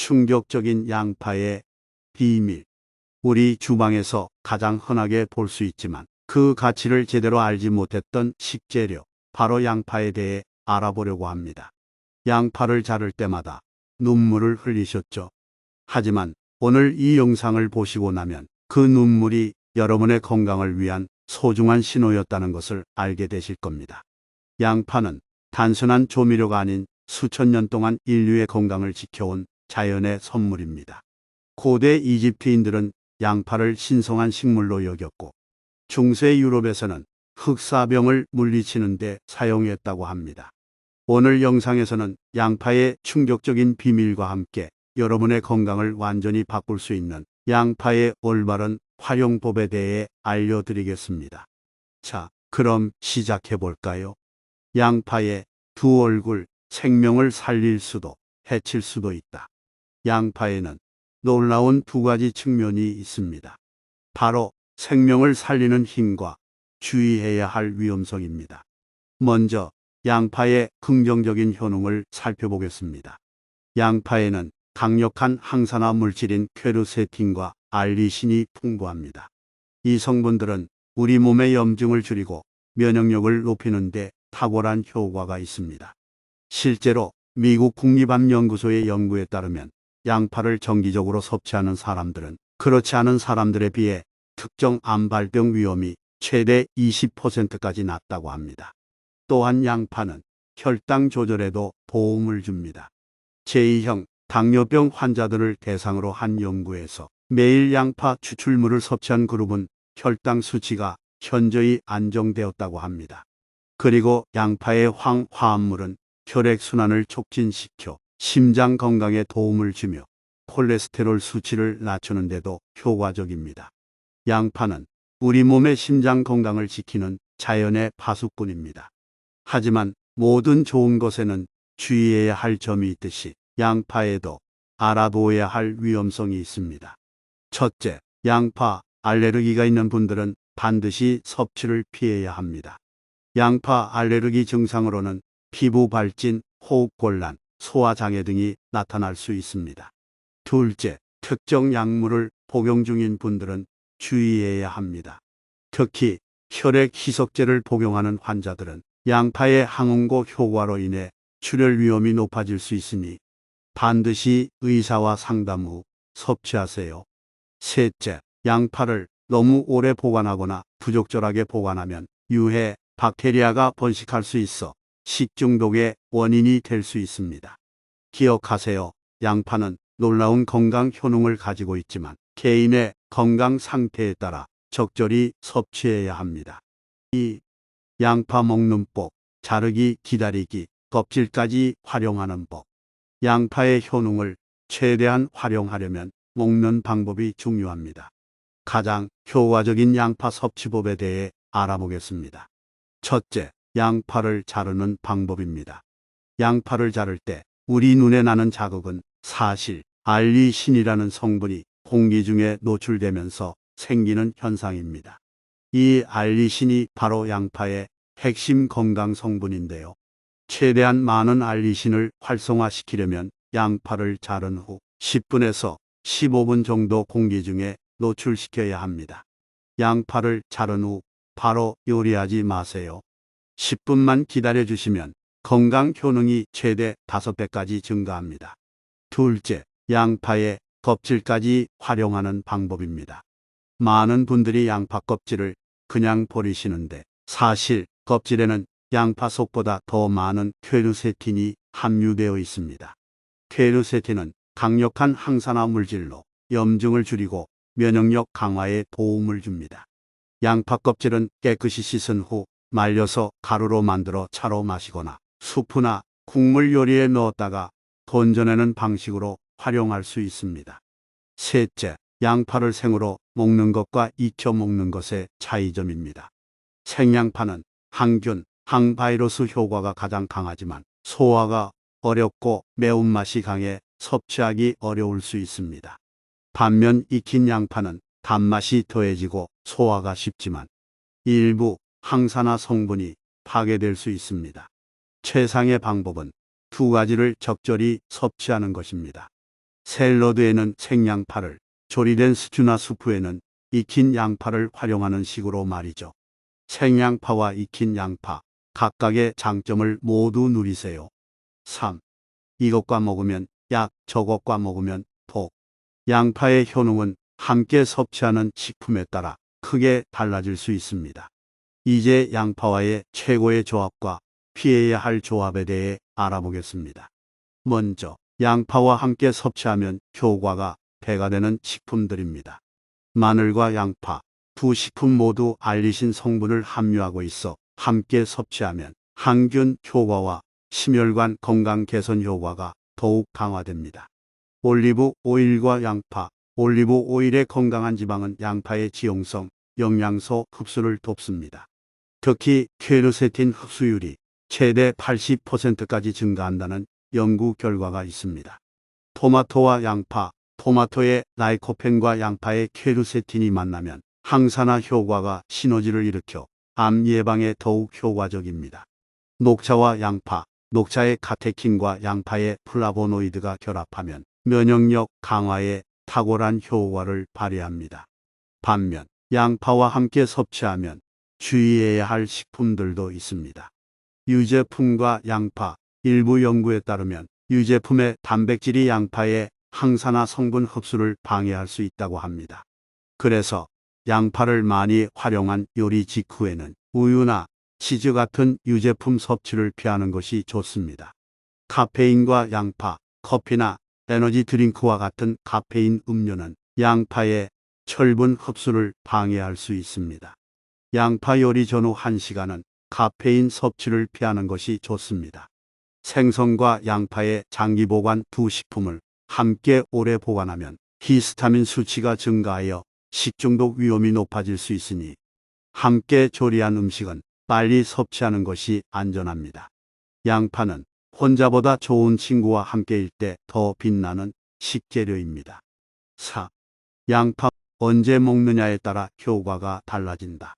충격적인 양파의 비밀. 우리 주방에서 가장 흔하게 볼 수 있지만 그 가치를 제대로 알지 못했던 식재료, 바로 양파에 대해 알아보려고 합니다. 양파를 자를 때마다 눈물을 흘리셨죠? 하지만 오늘 이 영상을 보시고 나면 그 눈물이 여러분의 건강을 위한 소중한 신호였다는 것을 알게 되실 겁니다. 양파는 단순한 조미료가 아닌 수천 년 동안 인류의 건강을 지켜온 자연의 선물입니다. 고대 이집트인들은 양파를 신성한 식물로 여겼고, 중세 유럽에서는 흑사병을 물리치는 데 사용했다고 합니다. 오늘 영상에서는 양파의 충격적인 비밀과 함께 여러분의 건강을 완전히 바꿀 수 있는 양파의 올바른 활용법에 대해 알려드리겠습니다. 자, 그럼 시작해 볼까요? 양파의 두 얼굴, 생명을 살릴 수도 해칠 수도 있다. 양파에는 놀라운 두 가지 측면이 있습니다. 바로 생명을 살리는 힘과 주의해야 할 위험성입니다. 먼저 양파의 긍정적인 효능을 살펴보겠습니다. 양파에는 강력한 항산화 물질인 퀘르세틴과 알리신이 풍부합니다. 이 성분들은 우리 몸의 염증을 줄이고 면역력을 높이는 데 탁월한 효과가 있습니다. 실제로 미국 국립암연구소의 연구에 따르면 양파를 정기적으로 섭취하는 사람들은 그렇지 않은 사람들에 비해 특정 암 발병 위험이 최대 20%까지 낮다고 합니다. 또한 양파는 혈당 조절에도 도움을 줍니다. 제2형 당뇨병 환자들을 대상으로 한 연구에서 매일 양파 추출물을 섭취한 그룹은 혈당 수치가 현저히 안정되었다고 합니다. 그리고 양파의 황화합물은 혈액순환을 촉진시켜 심장 건강에 도움을 주며 콜레스테롤 수치를 낮추는 데도 효과적입니다. 양파는 우리 몸의 심장 건강을 지키는 자연의 파수꾼입니다. 하지만 모든 좋은 것에는 주의해야 할 점이 있듯이 양파에도 알아둬야 할 위험성이 있습니다. 첫째, 양파 알레르기가 있는 분들은 반드시 섭취를 피해야 합니다. 양파 알레르기 증상으로는 피부 발진, 호흡곤란, 소화장애 등이 나타날 수 있습니다. 둘째, 특정 약물을 복용 중인 분들은 주의해야 합니다. 특히 혈액 희석제를 복용하는 환자들은 양파의 항응고 효과로 인해 출혈 위험이 높아질 수 있으니 반드시 의사와 상담 후 섭취하세요. 셋째, 양파를 너무 오래 보관하거나 부적절하게 보관하면 유해, 박테리아가 번식할 수 있어 식중독의 원인이 될 수 있습니다. 기억하세요. 양파는 놀라운 건강 효능을 가지고 있지만 개인의 건강 상태에 따라 적절히 섭취해야 합니다. 2. 양파 먹는 법, 자르기, 기다리기, 껍질까지 활용하는 법. 양파의 효능을 최대한 활용하려면 먹는 방법이 중요합니다. 가장 효과적인 양파 섭취법에 대해 알아보겠습니다. 첫째, 양파를 자르는 방법입니다. 양파를 자를 때 우리 눈에 나는 자극은 사실 알리신이라는 성분이 공기 중에 노출되면서 생기는 현상입니다. 이 알리신이 바로 양파의 핵심 건강 성분인데요. 최대한 많은 알리신을 활성화시키려면 양파를 자른 후 10분에서 15분 정도 공기 중에 노출시켜야 합니다. 양파를 자른 후 바로 요리하지 마세요. 10분만 기다려 주시면 건강 효능이 최대 5배까지 증가합니다. 둘째, 양파의 껍질까지 활용하는 방법입니다. 많은 분들이 양파 껍질을 그냥 버리시는데 사실 껍질에는 양파 속보다 더 많은 퀘르세틴이 함유되어 있습니다. 퀘르세틴은 강력한 항산화 물질로 염증을 줄이고 면역력 강화에 도움을 줍니다. 양파 껍질은 깨끗이 씻은 후 말려서 가루로 만들어 차로 마시거나 수프나 국물 요리에 넣었다가 건져내는 방식으로 활용할 수 있습니다. 셋째, 양파를 생으로 먹는 것과 익혀 먹는 것의 차이점입니다. 생양파는 항균, 항바이러스 효과가 가장 강하지만 소화가 어렵고 매운맛이 강해 섭취하기 어려울 수 있습니다. 반면 익힌 양파는 단맛이 더해지고 소화가 쉽지만 일부 항산화 성분이 파괴될 수 있습니다. 최상의 방법은 두 가지를 적절히 섭취하는 것입니다. 샐러드에는 생양파를, 조리된 스튜나 수프에는 익힌 양파를 활용하는 식으로 말이죠. 생양파와 익힌 양파, 각각의 장점을 모두 누리세요. 3. 이것과 먹으면 약, 저것과 먹으면 독. 양파의 효능은 함께 섭취하는 식품에 따라 크게 달라질 수 있습니다. 이제 양파와의 최고의 조합과 피해야 할 조합에 대해 알아보겠습니다. 먼저 양파와 함께 섭취하면 효과가 배가 되는 식품들입니다. 마늘과 양파, 두 식품 모두 알리신 성분을 함유하고 있어 함께 섭취하면 항균 효과와 심혈관 건강 개선 효과가 더욱 강화됩니다. 올리브 오일과 양파, 올리브 오일의 건강한 지방은 양파의 지용성, 영양소 흡수를 돕습니다. 특히 퀘르세틴 흡수율이 최대 80%까지 증가한다는 연구 결과가 있습니다. 토마토와 양파, 토마토의 라이코펜과 양파의 퀘르세틴이 만나면 항산화 효과가 시너지를 일으켜 암 예방에 더욱 효과적입니다. 녹차와 양파, 녹차의 카테킨과 양파의 플라보노이드가 결합하면 면역력 강화에 탁월한 효과를 발휘합니다. 반면 양파와 함께 섭취하면 주의해야 할 식품들도 있습니다. 유제품과 양파, 일부 연구에 따르면 유제품의 단백질이 양파의 항산화 성분 흡수를 방해할 수 있다고 합니다. 그래서 양파를 많이 활용한 요리 직후에는 우유나 치즈 같은 유제품 섭취를 피하는 것이 좋습니다. 카페인과 양파, 커피나 에너지 드링크와 같은 카페인 음료는 양파의 철분 흡수를 방해할 수 있습니다. 양파 요리 전후 1시간은 카페인 섭취를 피하는 것이 좋습니다. 생선과 양파의 장기 보관 두 식품을 함께 오래 보관하면 히스타민 수치가 증가하여 식중독 위험이 높아질 수 있으니 함께 조리한 음식은 빨리 섭취하는 것이 안전합니다. 양파는 혼자보다 좋은 친구와 함께일 때 더 빛나는 식재료입니다. 4. 양파 언제 먹느냐에 따라 효과가 달라진다.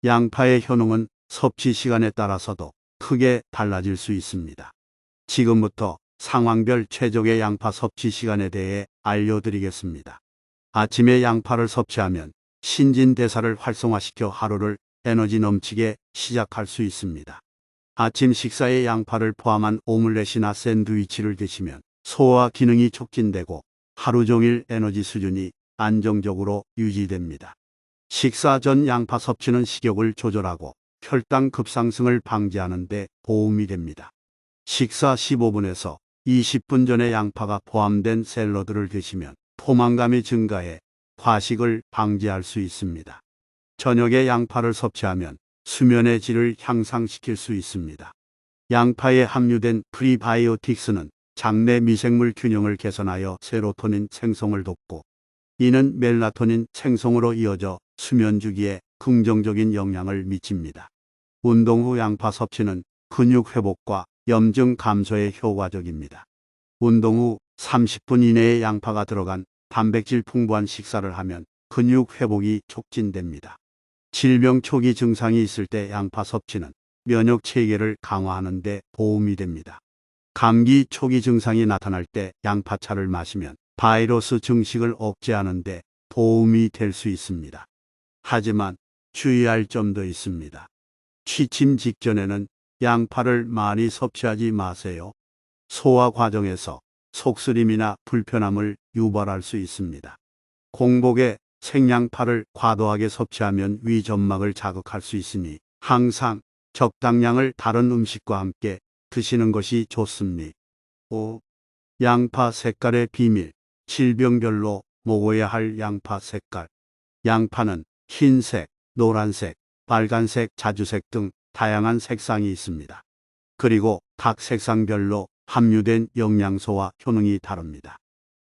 양파의 효능은 섭취 시간에 따라서도 크게 달라질 수 있습니다. 지금부터 상황별 최적의 양파 섭취 시간에 대해 알려드리겠습니다. 아침에 양파를 섭취하면 신진대사를 활성화시켜 하루를 에너지 넘치게 시작할 수 있습니다. 아침 식사에 양파를 포함한 오믈렛이나 샌드위치를 드시면 소화 기능이 촉진되고 하루 종일 에너지 수준이 안정적으로 유지됩니다. 식사 전 양파 섭취는 식욕을 조절하고 혈당 급상승을 방지하는 데 도움이 됩니다. 식사 15분에서 20분 전에 양파가 포함된 샐러드를 드시면 포만감이 증가해 과식을 방지할 수 있습니다. 저녁에 양파를 섭취하면 수면의 질을 향상시킬 수 있습니다. 양파에 함유된 프리바이오틱스는 장내 미생물 균형을 개선하여 세로토닌 생성을 돕고 이는 멜라토닌 생성으로 이어져 수면 주기에 긍정적인 영향을 미칩니다. 운동 후 양파 섭취는 근육 회복과 염증 감소에 효과적입니다. 운동 후 30분 이내에 양파가 들어간 단백질 풍부한 식사를 하면 근육 회복이 촉진됩니다. 질병 초기 증상이 있을 때 양파 섭취는 면역 체계를 강화하는 데 도움이 됩니다. 감기 초기 증상이 나타날 때 양파차를 마시면 바이러스 증식을 억제하는 데 도움이 될 수 있습니다. 하지만 주의할 점도 있습니다. 취침 직전에는 양파를 많이 섭취하지 마세요. 소화 과정에서 속쓰림이나 불편함을 유발할 수 있습니다. 공복에 생양파를 과도하게 섭취하면 위 점막을 자극할 수 있으니 항상 적당량을 다른 음식과 함께 드시는 것이 좋습니다. 5. 양파 색깔의 비밀. 질병별로 먹어야 할 양파 색깔. 양파는 흰색, 노란색, 빨간색, 자주색 등 다양한 색상이 있습니다. 그리고 각 색상별로 함유된 영양소와 효능이 다릅니다.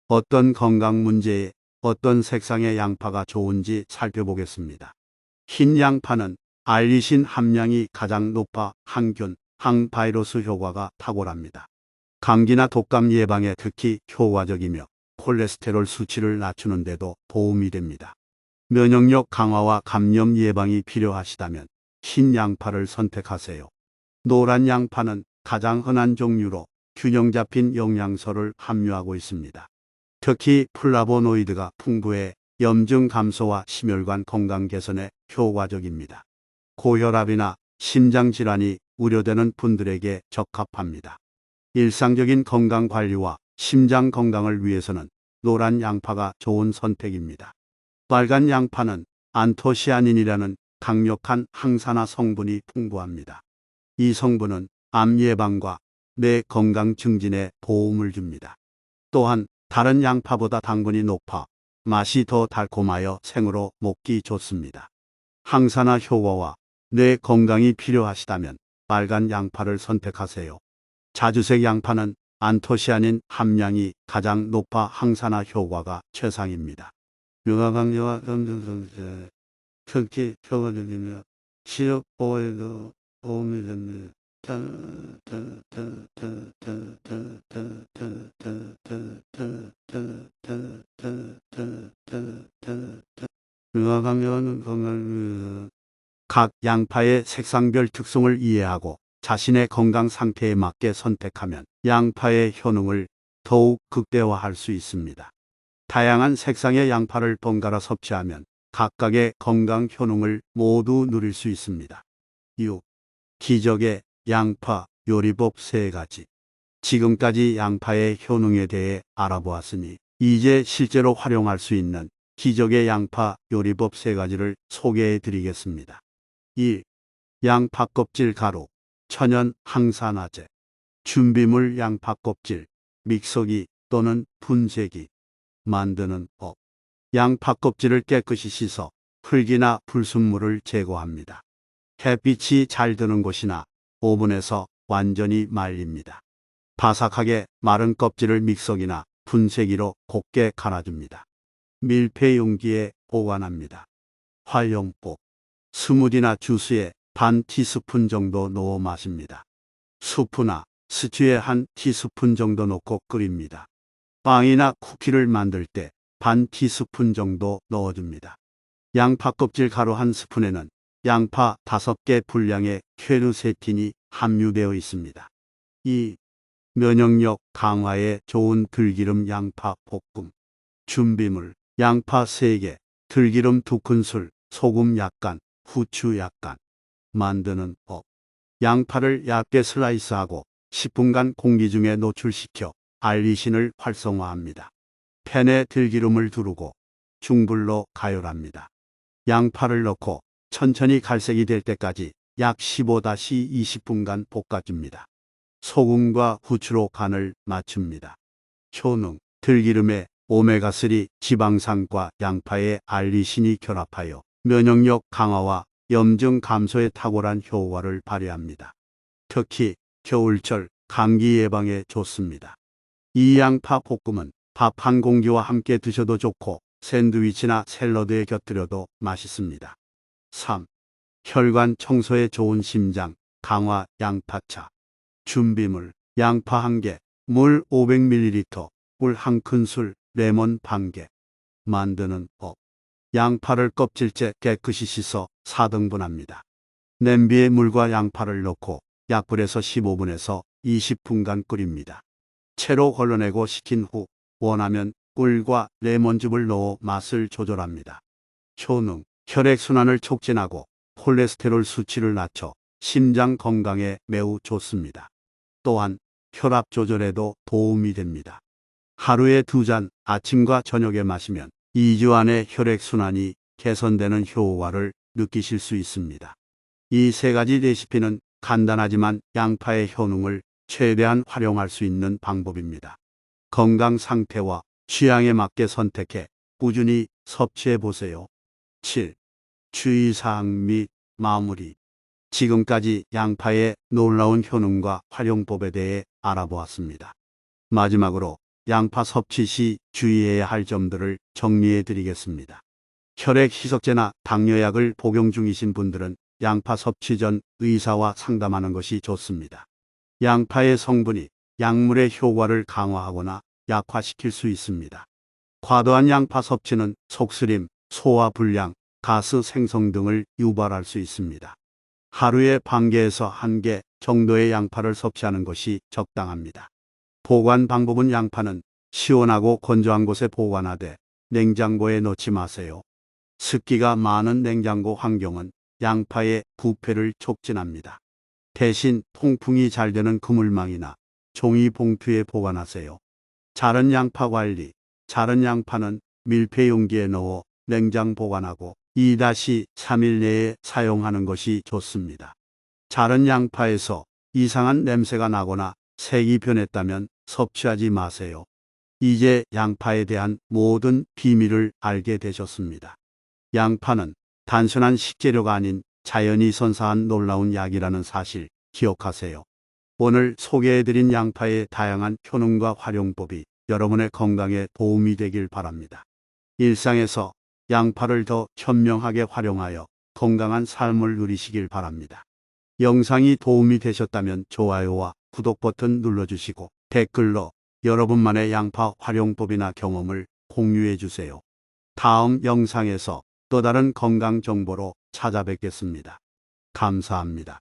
어떤 건강 문제에 어떤 색상의 양파가 좋은지 살펴보겠습니다. 흰 양파는 알리신 함량이 가장 높아 항균, 항바이러스 효과가 탁월합니다. 감기나 독감 예방에 특히 효과적이며 콜레스테롤 수치를 낮추는 데도 도움이 됩니다. 면역력 강화와 감염 예방이 필요하시다면 흰 양파를 선택하세요. 노란 양파는 가장 흔한 종류로 균형 잡힌 영양소를 함유하고 있습니다. 특히 플라보노이드가 풍부해 염증 감소와 심혈관 건강 개선에 효과적입니다. 고혈압이나 심장질환이 우려되는 분들에게 적합합니다. 일상적인 건강 관리와 심장 건강을 위해서는 노란 양파가 좋은 선택입니다. 빨간 양파는 안토시아닌이라는 강력한 항산화 성분이 풍부합니다. 이 성분은 암 예방과 뇌 건강 증진에 도움을 줍니다. 또한 다른 양파보다 당분이 높아 맛이 더 달콤하여 생으로 먹기 좋습니다. 항산화 효과와 뇌 건강이 필요하시다면 빨간 양파를 선택하세요. 자주색 양파는 안토시아닌 함량이 가장 높아 항산화 효과가 최상입니다. 융화감기와 염증증세, 특히 효과적이며 시력 보호에도 도움이 됩니다. 융화감기와는 건강을 각 양파의 색상별 특성을 이해하고 자신의 건강 상태에 맞게 선택하면 양파의 효능을 더욱 극대화할 수 있습니다. 다양한 색상의 양파를 번갈아 섭취하면 각각의 건강 효능을 모두 누릴 수 있습니다. 6. 기적의 양파 요리법 3가지. 지금까지 양파의 효능에 대해 알아보았으니 이제 실제로 활용할 수 있는 기적의 양파 요리법 3가지를 소개해 드리겠습니다. 1. 양파 껍질 가루, 천연 항산화제. 준비물 양파 껍질, 믹서기 또는 분쇄기. 만드는 법. 양파 껍질을 깨끗이 씻어 흙이나 불순물을 제거합니다. 햇빛이 잘 드는 곳이나 오븐에서 완전히 말립니다. 바삭하게 마른 껍질을 믹서기나 분쇄기로 곱게 갈아줍니다. 밀폐 용기에 보관합니다. 활용법. 스무디나 주스에 반 티스푼 정도 넣어 마십니다. 수프나 스튜에 한 티스푼 정도 넣고 끓입니다. 빵이나 쿠키를 만들 때 반 티스푼 정도 넣어줍니다. 양파 껍질 가루 1스푼에는 양파 5개 분량의 퀘르세틴이 함유되어 있습니다. 2. 면역력 강화에 좋은 들기름 양파 볶음. 준비물 양파 3개, 들기름 2큰술, 소금 약간, 후추 약간. 만드는 법. 양파를 얇게 슬라이스하고 10분간 공기 중에 노출시켜 알리신을 활성화합니다. 팬에 들기름을 두르고 중불로 가열합니다. 양파를 넣고 천천히 갈색이 될 때까지 약 15-20분간 볶아줍니다. 소금과 후추로 간을 맞춥니다. 효능. 들기름의 오메가3 지방산과 양파의 알리신이 결합하여 면역력 강화와 염증 감소에 탁월한 효과를 발휘합니다. 특히 겨울철 감기 예방에 좋습니다. 이 양파 볶음은 밥 한 공기와 함께 드셔도 좋고 샌드위치나 샐러드에 곁들여도 맛있습니다. 3. 혈관 청소에 좋은 심장 강화 양파차. 준비물 양파 1개, 물 500ml, 꿀 1큰술, 레몬 반개. 만드는 법. 양파를 껍질째 깨끗이 씻어 4등분합니다. 냄비에 물과 양파를 넣고 약불에서 15분에서 20분간 끓입니다. 채로 걸러내고 식힌 후 원하면 꿀과 레몬즙을 넣어 맛을 조절합니다. 효능. 혈액순환을 촉진하고 콜레스테롤 수치를 낮춰 심장 건강에 매우 좋습니다. 또한 혈압 조절에도 도움이 됩니다. 하루에 2잔 아침과 저녁에 마시면 2주 안에 혈액순환이 개선되는 효과를 느끼실 수 있습니다. 이 3가지 레시피는 간단하지만 양파의 효능을 최대한 활용할 수 있는 방법입니다. 건강 상태와 취향에 맞게 선택해 꾸준히 섭취해 보세요. 7. 주의사항 및 마무리. 지금까지 양파의 놀라운 효능과 활용법에 대해 알아보았습니다. 마지막으로 양파 섭취 시 주의해야 할 점들을 정리해 드리겠습니다. 혈액 희석제나 당뇨약을 복용 중이신 분들은 양파 섭취 전 의사와 상담하는 것이 좋습니다. 양파의 성분이 약물의 효과를 강화하거나 약화시킬 수 있습니다. 과도한 양파 섭취는 속쓰림, 소화불량, 가스 생성 등을 유발할 수 있습니다. 하루에 반 개에서 1개 정도의 양파를 섭취하는 것이 적당합니다. 보관 방법은 양파는 시원하고 건조한 곳에 보관하되 냉장고에 넣지 마세요. 습기가 많은 냉장고 환경은 양파의 부패를 촉진합니다. 대신 통풍이 잘 되는 그물망이나 종이 봉투에 보관하세요. 자른 양파 관리. 자른 양파는 밀폐 용기에 넣어 냉장 보관하고 2-3일 내에 사용하는 것이 좋습니다. 자른 양파에서 이상한 냄새가 나거나 색이 변했다면 섭취하지 마세요. 이제 양파에 대한 모든 비밀을 알게 되셨습니다. 양파는 단순한 식재료가 아닌 자연이 선사한 놀라운 약이라는 사실 기억하세요. 오늘 소개해드린 양파의 다양한 효능과 활용법이 여러분의 건강에 도움이 되길 바랍니다. 일상에서 양파를 더 현명하게 활용하여 건강한 삶을 누리시길 바랍니다. 영상이 도움이 되셨다면 좋아요와 구독 버튼 눌러주시고 댓글로 여러분만의 양파 활용법이나 경험을 공유해 주세요. 다음 영상에서 또 다른 건강 정보로 찾아뵙겠습니다. 감사합니다.